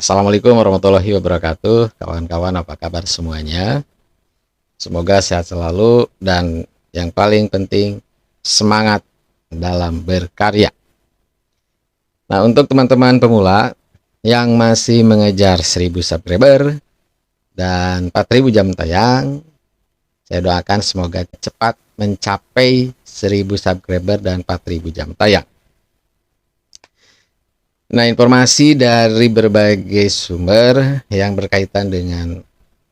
Assalamualaikum warahmatullahi wabarakatuh. Kawan-kawan, apa kabar semuanya? Semoga sehat selalu dan yang paling penting semangat dalam berkarya. Nah, untuk teman-teman pemula yang masih mengejar 1000 subscriber dan 4000 jam tayang, saya doakan semoga cepat mencapai 1000 subscriber dan 4000 jam tayang. Nah, informasi dari berbagai sumber yang berkaitan dengan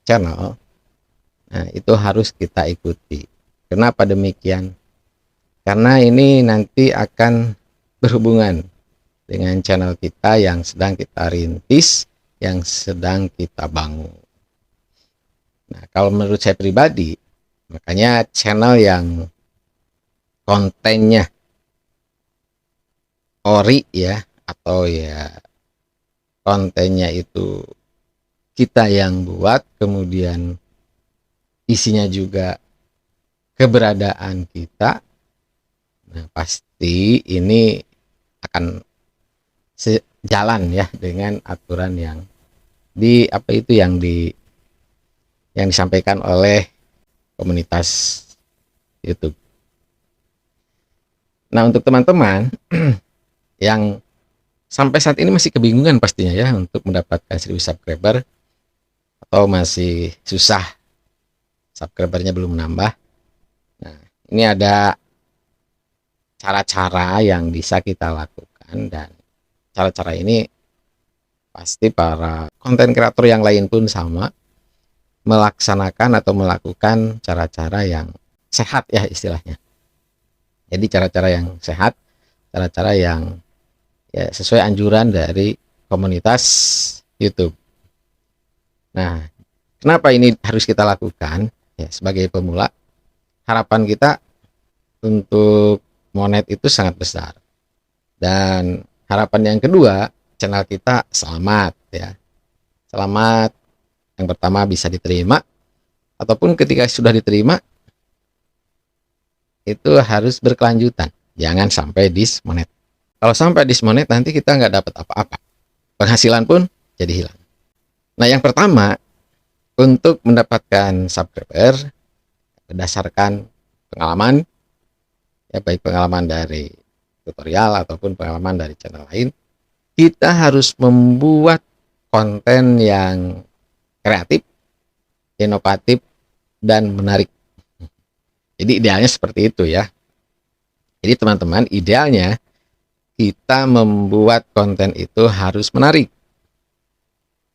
channel, nah, itu harus kita ikuti. Kenapa demikian? Karena ini nanti akan berhubungan dengan channel kita yang sedang kita rintis, yang sedang kita bangun. Nah, kalau menurut saya pribadi, makanya channel yang kontennya ori ya, atau ya kontennya itu kita yang buat, kemudian isinya juga keberadaan kita, nah pasti ini akan sejalan ya dengan aturan yang yang disampaikan oleh komunitas YouTube. Nah, untuk teman-teman yang sampai saat ini masih kebingungan pastinya ya untuk mendapatkan 1000 subscriber atau masih susah, subscribernya belum nambah. Nah, ini ada cara-cara yang bisa kita lakukan, dan cara-cara ini pasti para konten kreator yang lain pun sama melaksanakan atau melakukan cara-cara yang sehat ya istilahnya. Jadi cara-cara yang sehat, cara-cara yang ya sesuai anjuran dari komunitas YouTube. Nah, kenapa ini harus kita lakukan? Ya, sebagai pemula, harapan kita untuk monet itu sangat besar. Dan harapan yang kedua, channel kita selamat ya. Selamat, yang pertama bisa diterima, ataupun ketika sudah diterima itu harus berkelanjutan, jangan sampai dismonet. Kalau sampai dismonet nanti kita nggak dapat apa-apa, penghasilan pun jadi hilang. Nah, yang pertama, untuk mendapatkan subscriber berdasarkan pengalaman ya, baik pengalaman dari tutorial ataupun pengalaman dari channel lain, kita harus membuat konten yang kreatif, inovatif, dan menarik. Jadi idealnya seperti itu ya. Jadi teman-teman, idealnya kita membuat konten itu harus menarik,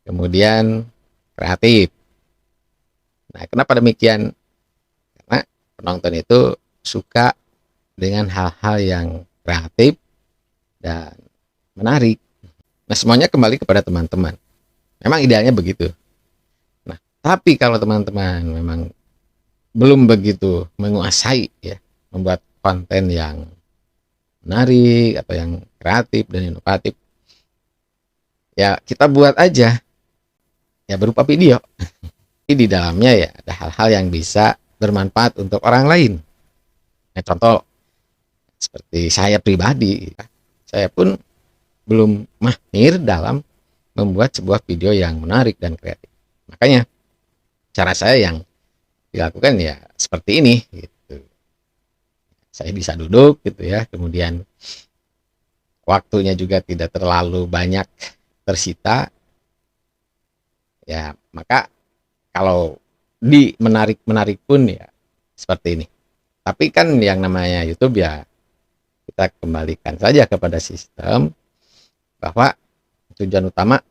kemudian kreatif. Nah, kenapa demikian? Karena penonton itu suka dengan hal-hal yang kreatif dan menarik. Nah, semuanya kembali kepada teman-teman. Memang idealnya begitu. Nah, tapi kalau teman-teman memang belum begitu menguasai ya membuat konten yang menarik atau yang kreatif dan inovatif, ya kita buat aja ya berupa video. Di dalamnya ya ada hal-hal yang bisa bermanfaat untuk orang lain. Nah, contoh seperti saya pribadi, saya pun belum mahir dalam membuat sebuah video yang menarik dan kreatif. Makanya cara saya yang dilakukan ya seperti ini gitu. Saya bisa duduk gitu ya, kemudian waktunya juga tidak terlalu banyak tersita ya, maka kalau di menarik pun ya seperti ini. Tapi kan yang namanya YouTube ya kita kembalikan saja kepada sistem bahwa tujuan utama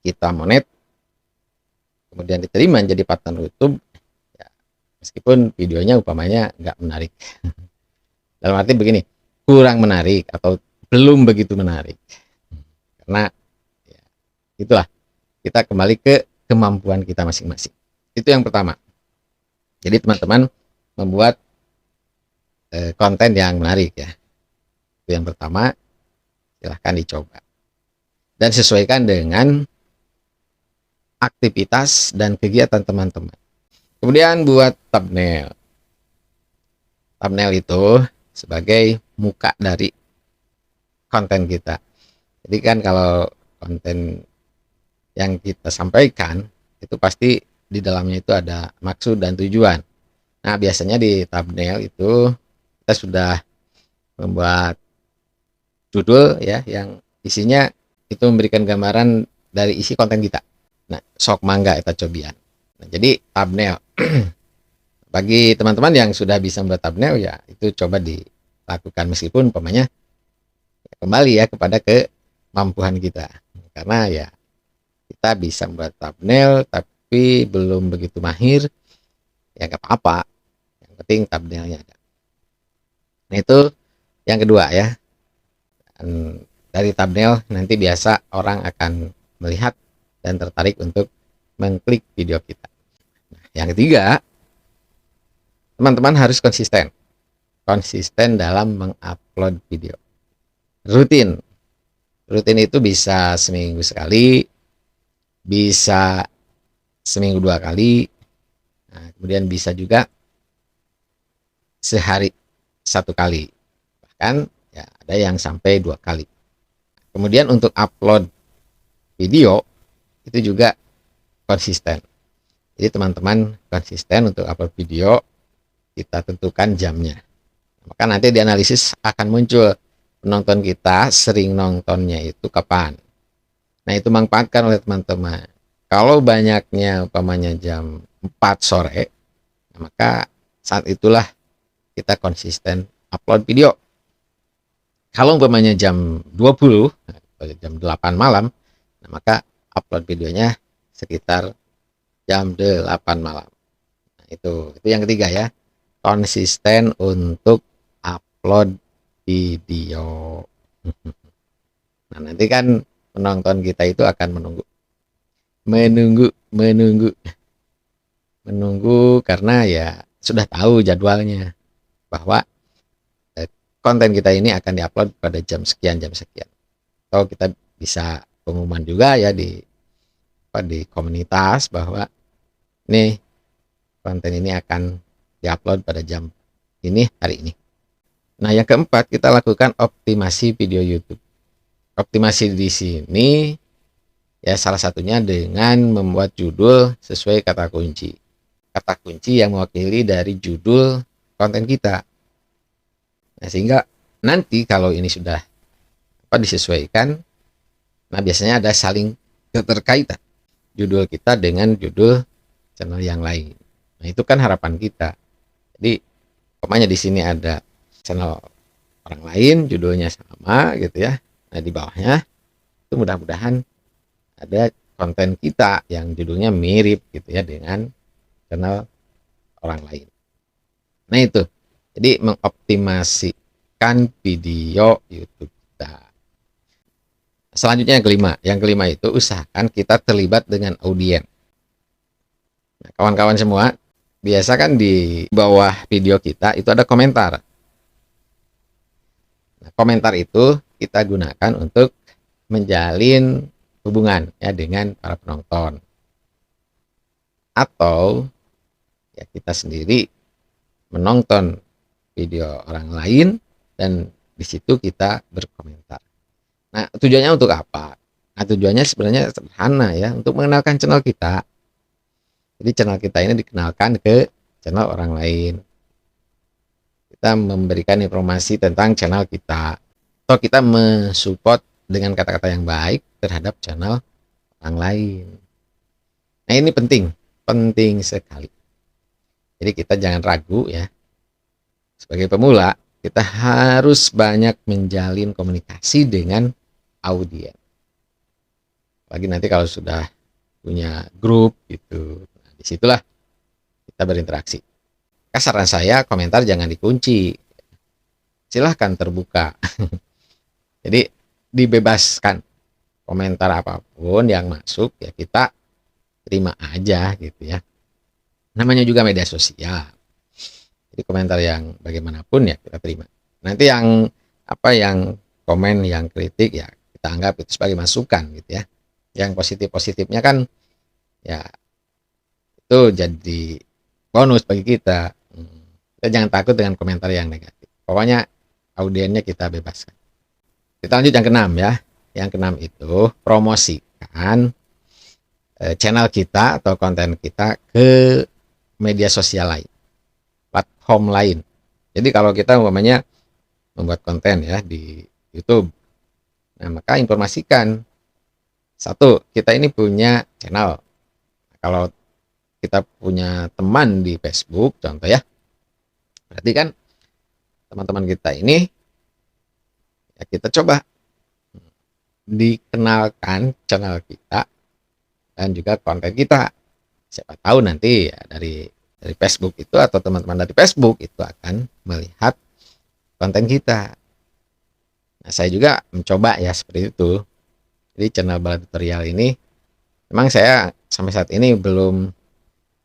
kita monet, kemudian diterima jadi partner YouTube ya, meskipun videonya umpamanya nggak menarik. Dalam arti begini, kurang menarik atau belum begitu menarik, karena ya, itulah, kita kembali ke kemampuan kita masing-masing. Itu yang pertama. Jadi teman-teman membuat konten yang menarik ya, itu yang pertama. Silahkan dicoba dan sesuaikan dengan aktivitas dan kegiatan teman-teman. Kemudian buat thumbnail. Thumbnail itu sebagai muka dari konten kita. Jadi kan kalau konten yang kita sampaikan itu pasti di dalamnya itu ada maksud dan tujuan. Nah, biasanya di thumbnail itu kita sudah membuat judul ya yang isinya itu memberikan gambaran dari isi konten kita. Nah, sok mangga kita cobian. Nah, jadi thumbnail bagi teman-teman yang sudah bisa membuat thumbnail ya itu coba dilakukan meskipun umpamanya ya, kembali ya kepada kemampuan kita. Karena ya kita bisa membuat thumbnail tapi belum begitu mahir ya nggak apa-apa. Yang penting thumbnailnya ada. Nah, itu yang kedua ya. Dan dari thumbnail nanti biasa orang akan melihat dan tertarik untuk mengklik video kita. Nah, yang ketiga, teman-teman harus konsisten. Konsisten dalam mengupload video. Rutin. Rutin itu bisa seminggu sekali, bisa seminggu 2 kali, nah, kemudian bisa juga sehari 1 kali. Bahkan ya ada yang sampai 2 kali. Kemudian untuk upload video itu juga konsisten. Jadi teman-teman konsisten untuk upload video, kita tentukan jamnya. Maka nanti di analisis akan muncul penonton kita sering nontonnya itu kapan. Nah, itu manfaatkan oleh teman-teman. Kalau banyaknya umpamanya jam 4 sore, maka saat itulah kita konsisten upload video. Kalau umpamanya jam 20, jam 8 malam, nah maka upload videonya sekitar jam 8 malam. Nah, itu yang ketiga ya. Konsisten untuk upload video. Nah, nanti kan penonton kita itu akan menunggu karena ya sudah tahu jadwalnya bahwa konten kita ini akan diupload pada jam sekian. Atau kita bisa pengumuman juga ya di komunitas bahwa nih konten ini akan diupload pada jam ini hari ini. Nah, yang keempat kita lakukan optimasi video YouTube. Optimasi di sini ya salah satunya dengan membuat judul sesuai kata kunci. Kata kunci yang mewakili dari judul konten kita. Nah, sehingga nanti kalau ini sudah disesuaikan, nah biasanya ada saling keterkaitan judul kita dengan judul channel yang lain. Nah, itu kan harapan kita. Jadi, pokoknya di sini ada channel orang lain, judulnya sama gitu ya. Nah, di bawahnya itu mudah-mudahan ada konten kita yang judulnya mirip gitu ya dengan channel orang lain. Nah, itu. Jadi mengoptimasikan video YouTube kita. Selanjutnya yang kelima. Yang kelima itu usahakan kita terlibat dengan audiens. Nah, kawan-kawan semua, biasa kan di bawah video kita itu ada komentar. Nah, komentar itu kita gunakan untuk menjalin hubungan ya dengan para penonton. Atau ya kita sendiri menonton video orang lain dan di situ kita berkomentar. Nah, tujuannya untuk apa? Nah, tujuannya sebenarnya sederhana ya, untuk mengenalkan channel kita. Jadi channel kita ini dikenalkan ke channel orang lain. Kita memberikan informasi tentang channel kita. Atau kita mensupport dengan kata-kata yang baik terhadap channel orang lain. Nah, ini penting sekali. Jadi kita jangan ragu ya. Sebagai pemula, kita harus banyak menjalin komunikasi dengan audiens. Lagi nanti kalau sudah punya grup gitu, nah, disitulah kita berinteraksi. Saran saya, komentar jangan dikunci. Silahkan terbuka. Jadi dibebaskan. Komentar apapun yang masuk ya kita terima aja gitu ya. Namanya juga media sosial. Jadi komentar yang bagaimanapun ya kita terima. Nanti yang komen yang kritik ya kita anggap itu sebagai masukan gitu ya. Yang positifnya kan ya itu jadi bonus bagi kita. Kita jangan takut dengan komentar yang negatif. Pokoknya audiensnya kita bebaskan. Kita lanjut yang keenam ya. Yang keenam itu promosikan channel kita atau konten kita ke media sosial lain, platform lain. Jadi kalau kita umpamanya membuat konten ya di YouTube, nah maka informasikan, satu, kita ini punya channel. Kalau kita punya teman di Facebook contoh ya, berarti kan teman-teman kita ini ya kita coba dikenalkan channel kita dan juga konten kita. Siapa tahu nanti ya dari Facebook itu atau teman-teman dari Facebook itu akan melihat konten kita. Nah, saya juga mencoba ya seperti itu. Jadi channel Bala Tutorial ini memang saya sampai saat ini belum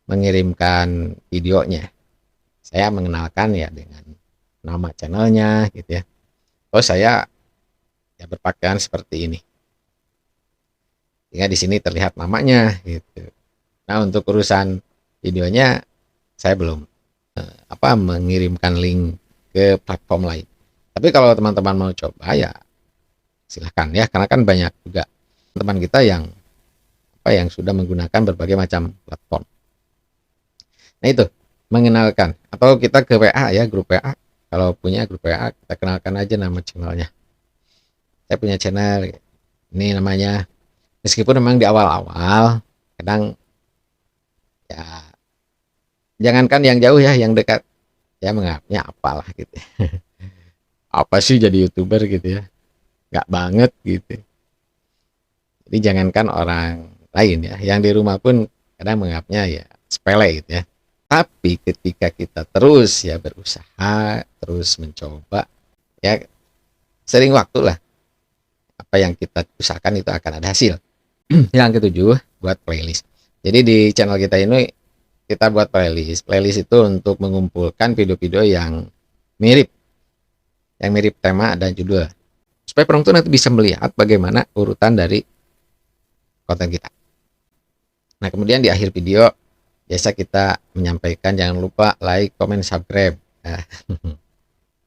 mengirimkan videonya. Saya mengenalkan ya dengan nama channelnya gitu ya. Oh, saya ya berpakaian seperti ini. Sehingga di sini terlihat namanya gitu. Nah, untuk urusan videonya saya belum mengirimkan link ke platform lain. Tapi kalau teman-teman mau coba ya silahkan ya, karena kan banyak juga teman kita yang sudah menggunakan berbagai macam platform. Nah, itu mengenalkan, atau kita ke WA ya, grup WA. Kalau punya grup WA, kita kenalkan aja nama channelnya. Saya punya channel ini namanya, meskipun memang di awal-awal kadang ya jangankan yang jauh ya, yang dekat ya menganggapnya apalah gitu. Apa sih jadi YouTuber gitu ya, nggak banget gitu. Jadi jangankan orang lain ya, yang di rumah pun kadang menganggapnya ya sepele gitu ya. Tapi ketika kita terus ya berusaha, terus mencoba ya, sering waktu lah, apa yang kita usahakan itu akan ada hasil. Yang ketujuh, buat playlist. Jadi di channel kita ini kita buat playlist. Playlist itu untuk mengumpulkan video-video yang mirip tema dan judul, supaya penonton nanti bisa melihat bagaimana urutan dari konten kita. Nah, kemudian di akhir video biasa kita menyampaikan jangan lupa like, comment, subscribe. Nah,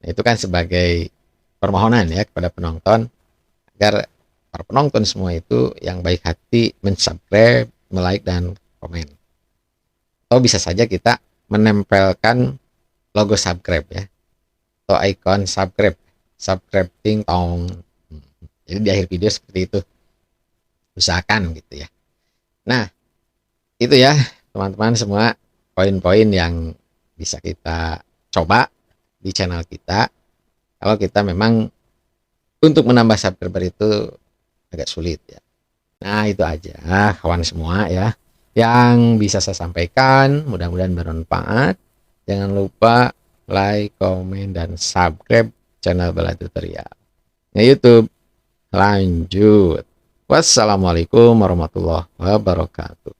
itu kan sebagai permohonan ya kepada penonton agar para penonton semua itu yang baik hati mensubscribe, like, dan komen. Atau bisa saja kita menempelkan logo subscribe ya, atau icon subscribe ting tong. Jadi di akhir video seperti itu, usahakan gitu ya. Nah, itu ya teman-teman semua poin-poin yang bisa kita coba di channel kita. Kalau kita memang untuk menambah subscriber itu agak sulit ya. Nah, itu aja kawan semua ya yang bisa saya sampaikan, mudah-mudahan bermanfaat. Jangan lupa like, komen, dan subscribe channel Bala Tutorial ya YouTube. Lanjut. Wassalamualaikum warahmatullahi wabarakatuh.